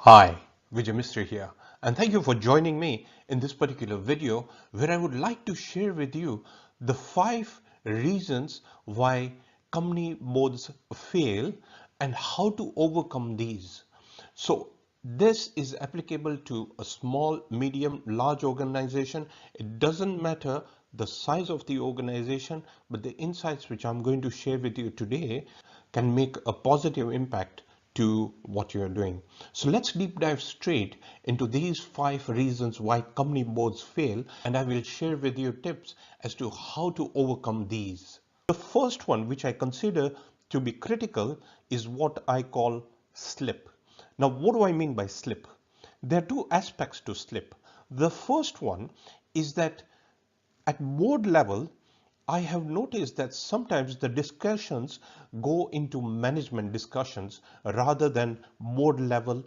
Hi, Vijay Mistry here, and thank you for joining me in this particular video where I would like to share with you the 5 reasons why company boards fail and how to overcome these. So this is applicable to a small, medium, large organization. It doesn't matter the size of the organization, but the insights which I'm going to share with you today can make a positive impact to what you're doing. So let's deep dive straight into these 5 reasons why company boards fail, and I will share with you tips as to how to overcome these. The first one, which I consider to be critical, is what I call slip. Now, what do I mean by slip? There are two aspects to slip. The first one is that at board level, I have noticed that sometimes the discussions go into management discussions rather than board level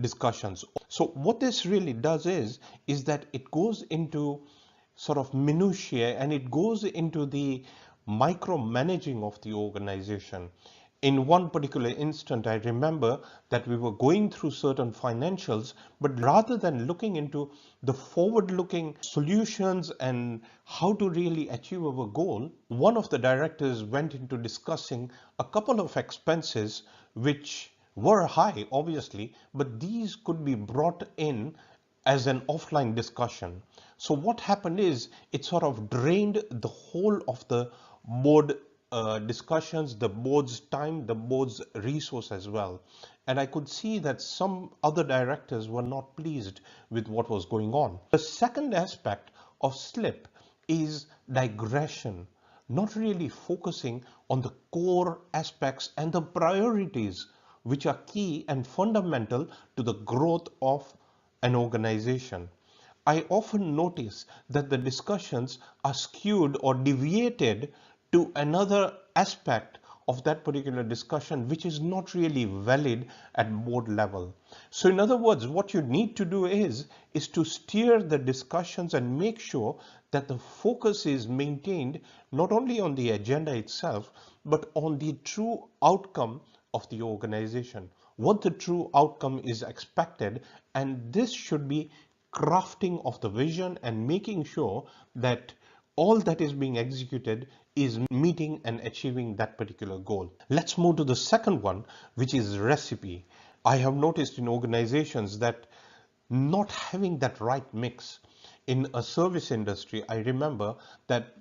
discussions. So what this really does is that it goes into sort of minutiae and it goes into the micromanaging of the organization. In one particular instant, I remember that we were going through certain financials, but rather than looking into the forward-looking solutions and how to really achieve our goal, one of the directors went into discussing a couple of expenses which were high, obviously, but these could be brought in as an offline discussion. So what happened is it sort of drained the whole of the board discussions, the board's time, the board's resource as well. And I could see that some other directors were not pleased with what was going on. The second aspect of slip is digression, not really focusing on the core aspects and the priorities which are key and fundamental to the growth of an organization. I often notice that the discussions are skewed or deviated to another aspect of that particular discussion which is not really valid at board level. So in other words, what you need to do is to steer the discussions and make sure that the focus is maintained not only on the agenda itself, but on the true outcome of the organization, what the true outcome is expected, and this should be crafting of the vision and making sure that all that is being executed is meeting and achieving that particular goal. Let's move to the second one, which is recipe. I have noticed in organizations that not having that right mix. In a service industry, I remember that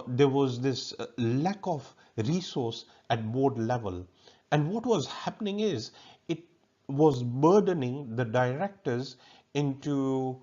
there was this lack of resource at board level, and what was happening is it was burdening the directors into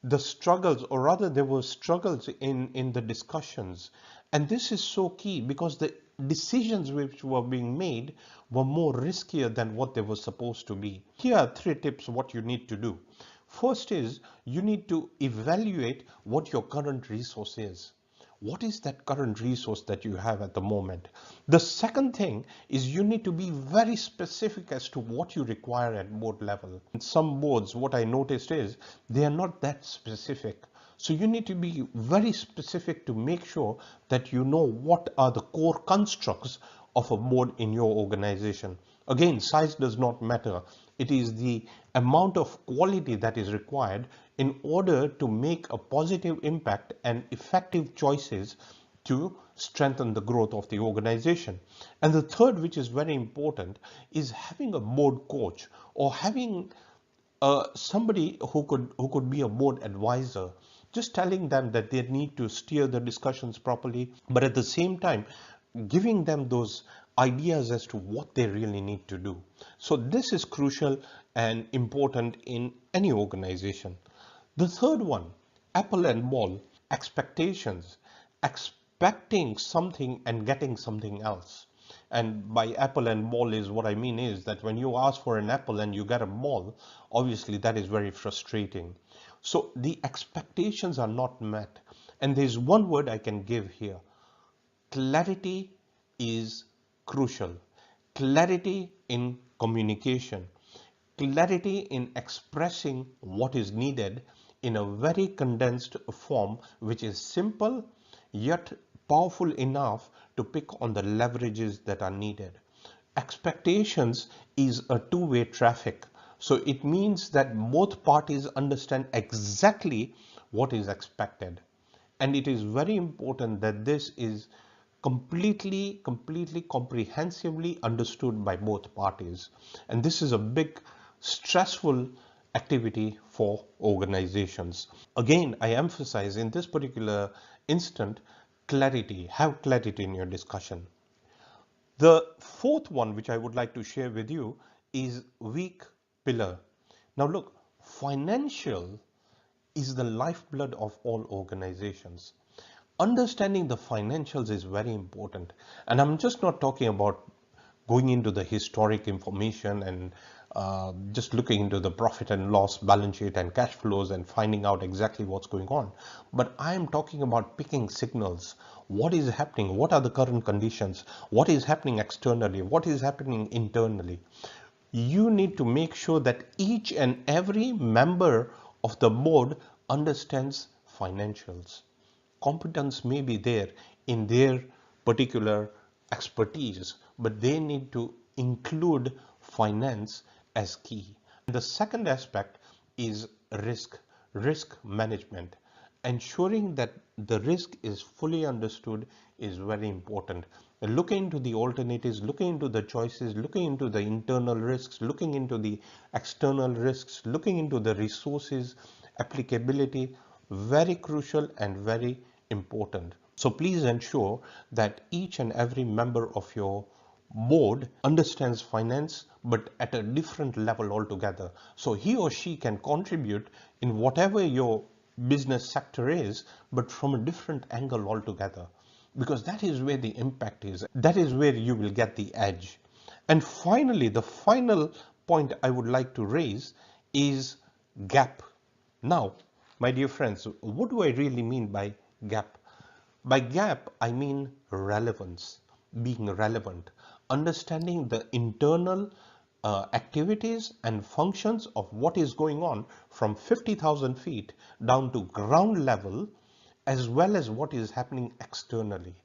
the struggles, or rather there were struggles in the discussions. And this is so key because the decisions which were being made were more riskier than what they were supposed to be. Here are 3 tips what you need to do. First is you need to evaluate what your current resource is. What is that current resource that you have at the moment? The second thing is you need to be very specific as to what you require at board level. In some boards, what I noticed is they are not that specific. So you need to be very specific to make sure that you know what are the core constructs of a board in your organization. Again, size does not matter. It is the amount of quality that is required in order to make a positive impact and effective choices to strengthen the growth of the organization. And the third, which is very important, is having a board coach or having somebody who could be a board advisor, just telling them that they need to steer the discussions properly, but at the same time giving them those ideas as to what they really need to do. So this is crucial and important in any organization. The third one, apple and ball, expectations, expecting something and getting something else. And by apple and ball is what I mean is that when you ask for an apple and you get a ball, obviously that is very frustrating. So the expectations are not met. And there's one word I can give here. Clarity is crucial. Clarity in communication. Clarity in expressing what is needed in a very condensed form, which is simple yet powerful enough to pick on the leverages that are needed. Expectations is a two-way traffic. So it means that both parties understand exactly what is expected. And it is very important that this is completely comprehensively understood by both parties. And this is a big stressful activity for organizations. Again, I emphasize in this particular instant, clarity. Have clarity in your discussion. The fourth one, which I would like to share with you, is weak pillar. Now look, financial is the lifeblood of all organizations. Understanding the financials is very important. And I'm just not talking about going into the historic information and just looking into the profit and loss balance sheet and cash flows and finding out exactly what's going on. But I am talking about picking signals. What is happening? What are the current conditions? What is happening externally? What is happening internally? You need to make sure that each and every member of the board understands financials. Competence may be there in their particular expertise, but they need to include finance as key. The second aspect is risk management. Ensuring that the risk is fully understood is very important. Looking into the alternatives, looking into the choices, looking into the internal risks, looking into the external risks, looking into the resources, applicability, very crucial and very important. So please ensure that each and every member of your board understands finance, but at a different level altogether. So he or she can contribute in whatever your business sector is, but from a different angle altogether, because that is where the impact is. That is where you will get the edge. And finally, the final point I would like to raise is gap. Now, my dear friends, what do I really mean by gap? By gap, I mean relevance, being relevant, understanding the internal activities and functions of what is going on from 50,000 feet down to ground level, as well as what is happening externally.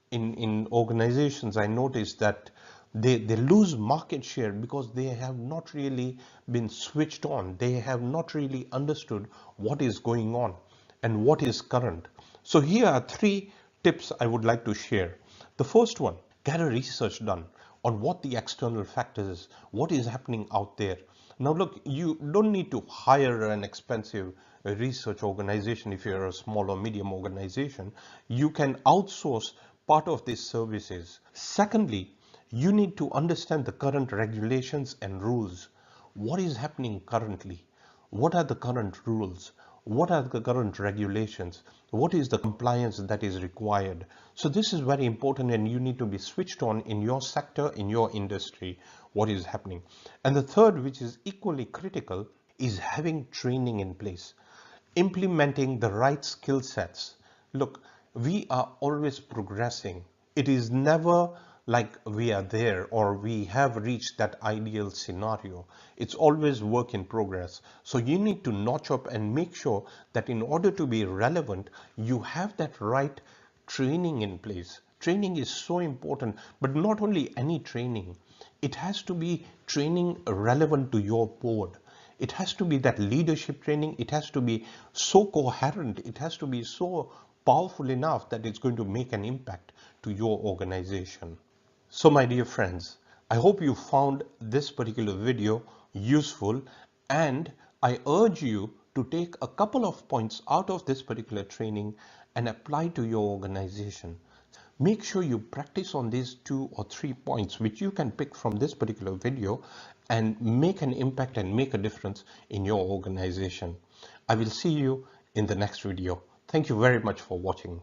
In organizations, I noticed that they lose market share because they have not really been switched on. They have not really understood what is going on and what is current. So here are three tips I would like to share. The first one, get a research done on what the external factors is, what is happening out there. Now look, you don't need to hire an expensive research organization if you're a small or medium organization. You can outsource part of these services. Secondly, you need to understand the current regulations and rules. What is happening currently? What are the current rules? What are the current regulations? What is the compliance that is required? So this is very important, and you need to be switched on in your sector, in your industry, what is happening. And the third, which is equally critical, is having training in place, implementing the right skill sets. Look, we are always progressing. It is never like we are there or we have reached that ideal scenario. It's always work in progress. So you need to notch up and make sure that in order to be relevant, you have that right training in place. Training is so important, but not only any training. It has to be training relevant to your board. It has to be that leadership training. It has to be so coherent. It has to be so powerful enough that it's going to make an impact to your organization. So my dear friends, I hope you found this particular video useful, and I urge you to take a couple of points out of this particular training and apply to your organization. Make sure you practice on these 2 or 3 points which you can pick from this particular video and make an impact and make a difference in your organization. I will see you in the next video. Thank you very much for watching.